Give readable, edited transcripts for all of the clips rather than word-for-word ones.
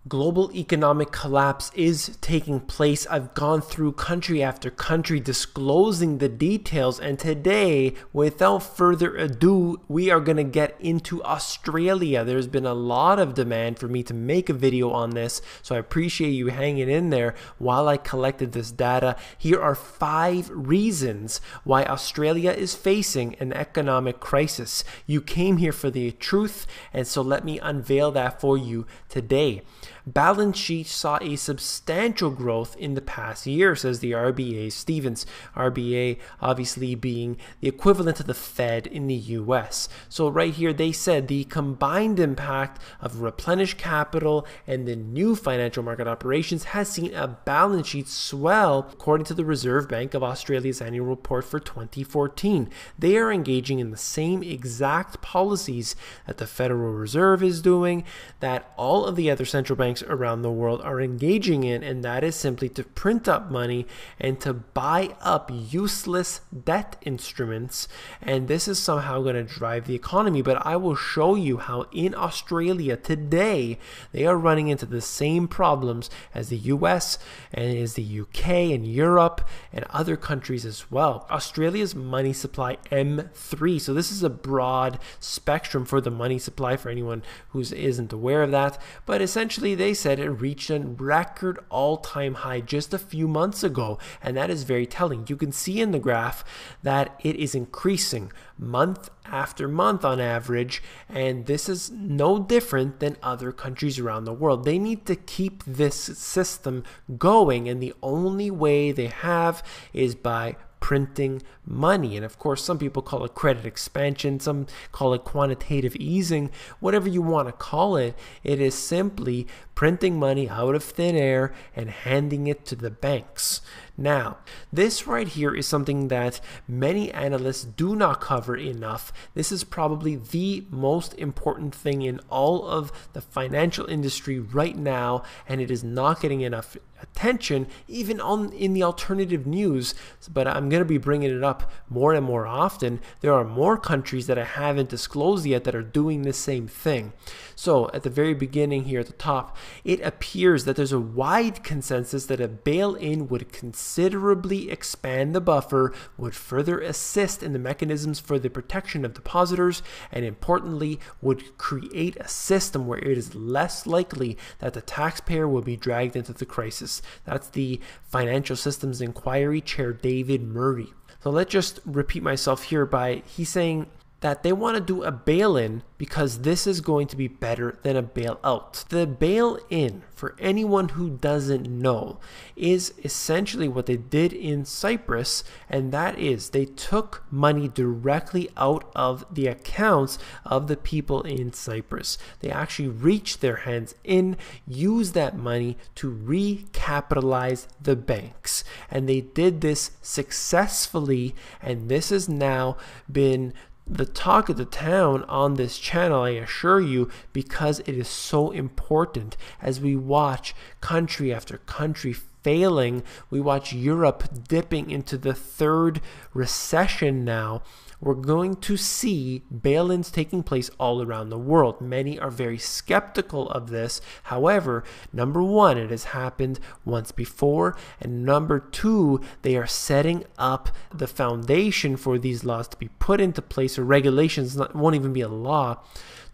Global economic collapse is taking place. I've gone through country after country disclosing the details, and today, without further ado, we are going to get into Australia. There's been a lot of demand for me to make a video on this, so I appreciate you hanging in there while I collected this data. Here are 5 reasons why Australia is facing an economic crisis. You came here for the truth, and so let me unveil that for you today. Balance sheet saw a substantial growth in the past year, says the RBA Stevens. RBA obviously being the equivalent to the Fed in the US. So right here they said the combined impact of replenished capital and the new financial market operations has seen a balance sheet swell, according to the Reserve Bank of Australia's annual report for 2014. They are engaging in the same exact policies that the Federal Reserve is doing, that all of the other central banks around the world are engaging in, and that is simply to print up money and to buy up useless debt instruments, and this is somehow going to drive the economy. But I will show you how in Australia today they are running into the same problems as the US and as the UK and Europe and other countries as well. Australia's money supply M3, so this is a broad spectrum for the money supply for anyone who isn't aware of that, but essentially they said it reached a record all-time high just a few months ago, and that is very telling. You can see in the graph that it is increasing month after month on average, and this is no different than other countries around the world. They need to keep this system going, and the only way they have is by printing money. And of course, some people call it credit expansion, some call it quantitative easing, whatever you want to call it. It is simply printing money out of thin air and handing it to the banks. Now, this right here is something that many analysts do not cover enough. This is probably the most important thing in all of the financial industry right now, and it is not getting enough attention even in the alternative news, but I'm going to be bringing it up more and more often. There are more countries that I haven't disclosed yet that are doing the same thing. So at the very beginning here at the top, it appears that there's a wide consensus that a bail-in would considerably expand the buffer, would further assist in the mechanisms for the protection of depositors, and importantly, would create a system where it is less likely that the taxpayer will be dragged into the crisis. That's the Financial Systems Inquiry Chair David Murray. So let's just repeat myself here by he's saying that they want to do a bail-in because this is going to be better than a bailout. The bail-in, for anyone who doesn't know, is essentially what they did in Cyprus, and that is they took money directly out of the accounts of the people in Cyprus. They actually reached their hands in, used that money to recapitalize the banks, and they did this successfully, and this has now been the talk of the town on this channel, I assure you, because it is so important. As we watch country after country failing, we watch Europe dipping into the 3rd recession now, we're going to see bail-ins taking place all around the world. Many are very skeptical of this. However, number one, it has happened once before, and number two, they are setting up the foundation for these laws to be put into place, or regulations, won't even be a law,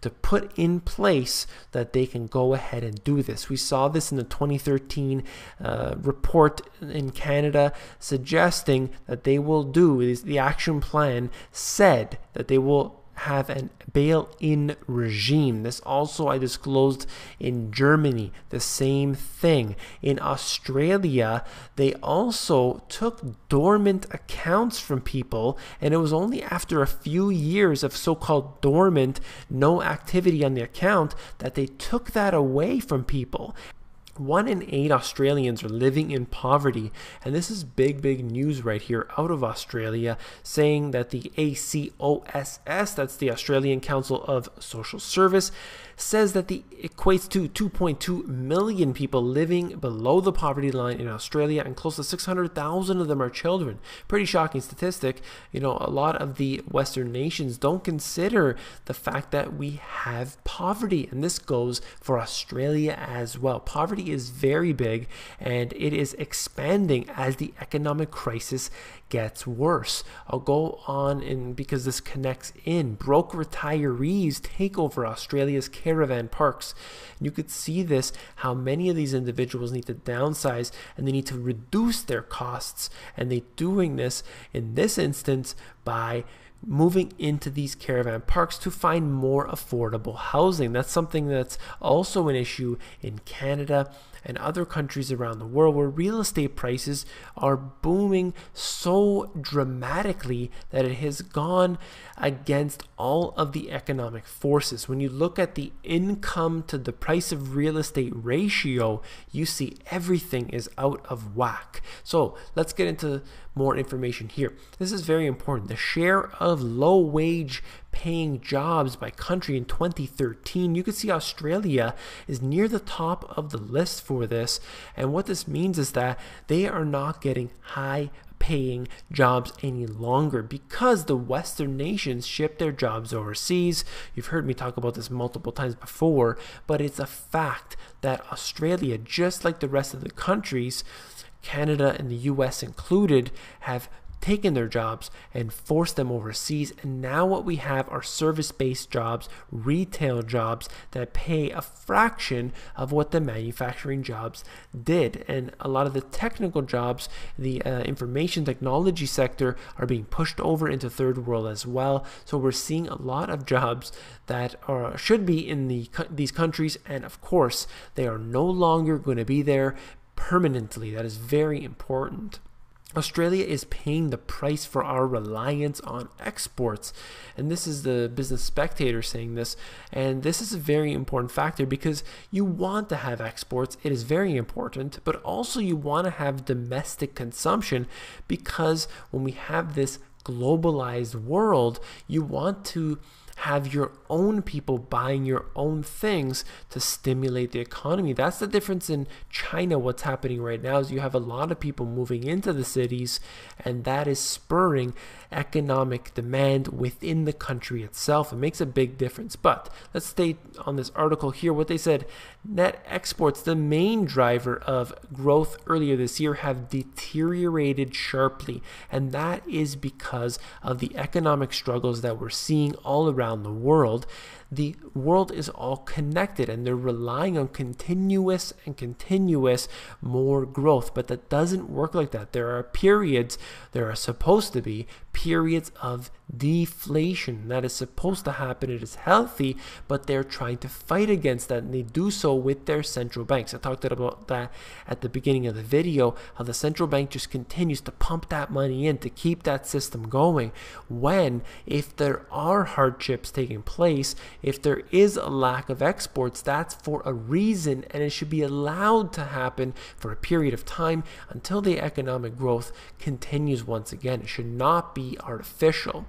to put in place that they can go ahead and do this. We saw this in the 2013 report in Canada, suggesting that they will do, the action plan said that they will have a bail-in regime. This also I disclosed in Germany, the same thing. In Australia, they also took dormant accounts from people, and it was only after a few years of so-called dormant, no activity on the account, that they took that away from people. 1 in 8 Australians are living in poverty, and this is big news right here out of Australia, saying that the ACOSS, that's the Australian Council of Social Service, says that the equates to 2.2 million people living below the poverty line in Australia, and close to 600,000 of them are children. Pretty shocking statistic. You know, a lot of the Western nations don't consider the fact that we have poverty, and this goes for Australia as well. Poverty is very big, and it is expanding as the economic crisis gets worse. I'll go on, and because this connects in, broke retirees take over Australia's caravan parks. You could see this, how many of these individuals need to downsize and they need to reduce their costs, and they're doing this in this instance by moving into these caravan parks to find more affordable housing. That's something that's also an issue in Canada and other countries around the world, where real estate prices are booming so dramatically that it has gone against all of the economic forces. When you look at the income to the price of real estate ratio, you see everything is out of whack. So let's get into more information here. This is very important. The share of low wage paying jobs by country in 2013, you can see Australia is near the top of the list for this. And what this means is that they are not getting high paying jobs any longer because the Western nations ship their jobs overseas. You've heard me talk about this multiple times before, but it's a fact that Australia, just like the rest of the countries, Canada and the US included, have taken their jobs and forced them overseas, and now what we have are service-based jobs, retail jobs that pay a fraction of what the manufacturing jobs did. And a lot of the technical jobs, the information technology sector, are being pushed over into third world as well. So we're seeing a lot of jobs that should be in these countries, and of course they are no longer going to be there permanently. That is very important. Australia is paying the price for our reliance on exports. And this is the Business Spectator saying this. And this is a very important factor because you want to have exports. It is very important. But also you want to have domestic consumption, because when we have this globalized world, you want to have your own people buying your own things to stimulate the economy. That's the difference in China. What's happening right now is you have a lot of people moving into the cities, and that is spurring economic demand within the country itself. It makes a big difference. But let's stay on this article here. What they said, net exports, the main driver of growth earlier this year, have deteriorated sharply, and that is because of the economic struggles that we're seeing all around the world. The world is all connected, and they're relying on continuous more growth, but that doesn't work like that. There are supposed to be periods of deflation. That is supposed to happen. It is healthy, but they're trying to fight against that, and they do so with their central banks. I talked about that at the beginning of the video, how the central bank just continues to pump that money in to keep that system going, when if there are hardships taking place, if there is a lack of exports, that's for a reason, and it should be allowed to happen for a period of time until the economic growth continues once again. It should not be artificial.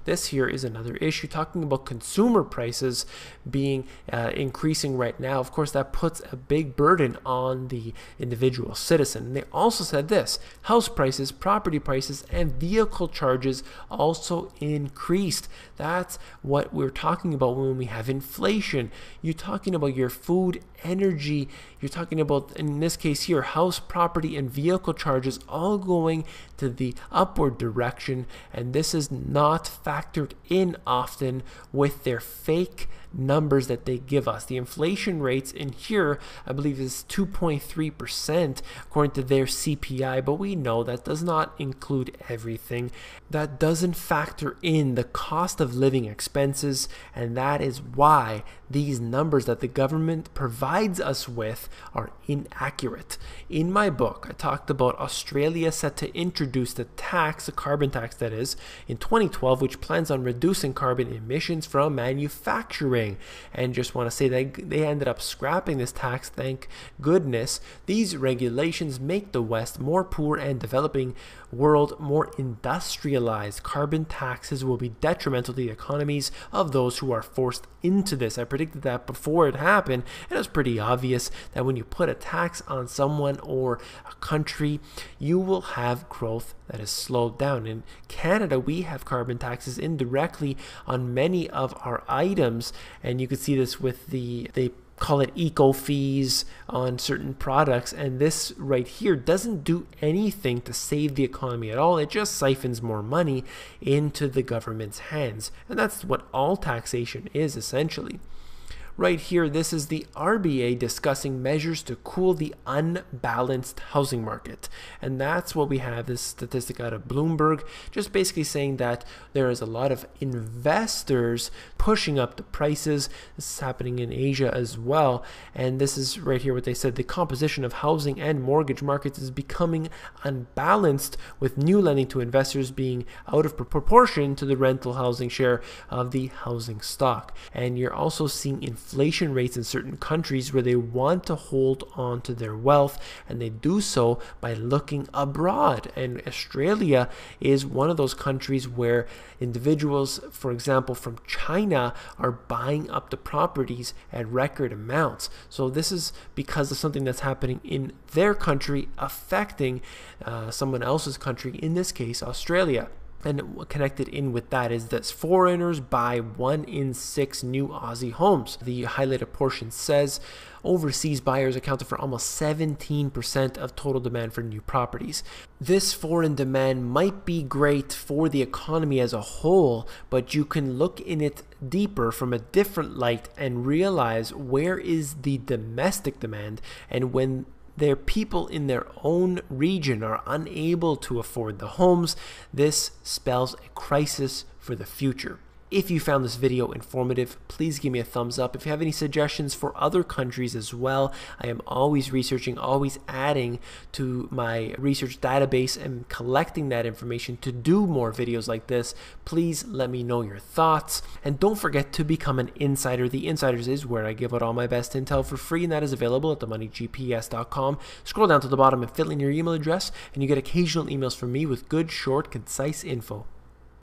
This here is another issue, talking about consumer prices being increasing right now. Of course, that puts a big burden on the individual citizen. And they also said this: house prices, property prices, and vehicle charges also increased. That's what we're talking about when we have inflation. You're talking about your food, energy, you're talking about, in this case here, house, property, and vehicle charges all going to the upward direction, and this is not factored in often with their fake numbers that they give us. The inflation rates in here, I believe, is 2.3% according to their CPI, but we know that does not include everything. That doesn't factor in the cost of living expenses, and that is why these numbers that the government provides us with are inaccurate. In my book, I talked about Australia set to introduce the tax, the carbon tax that is, in 2012, which plans on reducing carbon emissions from manufacturing. moving. And just want to say that they ended up scrapping this tax, thank goodness. These regulations make the West more poor and developing world more industrialized. Carbon taxes will be detrimental to the economies of those who are forced into this. I predicted that before it happened, and it's pretty obvious that when you put a tax on someone or a country, you will have growth that is slowed down. In Canada, we have carbon taxes indirectly on many of our items, and you can see this with they call it eco fees on certain products, and this right here doesn't do anything to save the economy at all. It just siphons more money into the government's hands, and that's what all taxation is essentially. Right here, this is the RBA discussing measures to cool the unbalanced housing market. And that's what we have, this statistic out of Bloomberg, just basically saying that there is a lot of investors pushing up the prices. This is happening in Asia as well. And this is right here what they said: the composition of housing and mortgage markets is becoming unbalanced, with new lending to investors being out of proportion to the rental housing share of the housing stock. And you're also seeing inflation rates in certain countries where they want to hold on to their wealth, and they do so by looking abroad. And Australia is one of those countries where individuals, for example, from China, are buying up the properties at record amounts. So this is because of something that's happening in their country affecting someone else's country, in this case Australia. And connected in with that is that foreigners buy 1 in 6 new Aussie homes. The highlighted portion says overseas buyers accounted for almost 17% of total demand for new properties. This foreign demand might be great for the economy as a whole, but you can look in it deeper from a different light and realize where is the domestic demand. And when their people in their own region are unable to afford the homes, this spells a crisis for the future. If you found this video informative, please give me a thumbs up. If you have any suggestions for other countries as well, I am always researching, always adding to my research database and collecting that information to do more videos like this. Please let me know your thoughts. And don't forget to become an insider. The Insiders is where I give out all my best intel for free, and that is available at themoneygps.com. Scroll down to the bottom and fill in your email address, and you get occasional emails from me with good, short, concise info.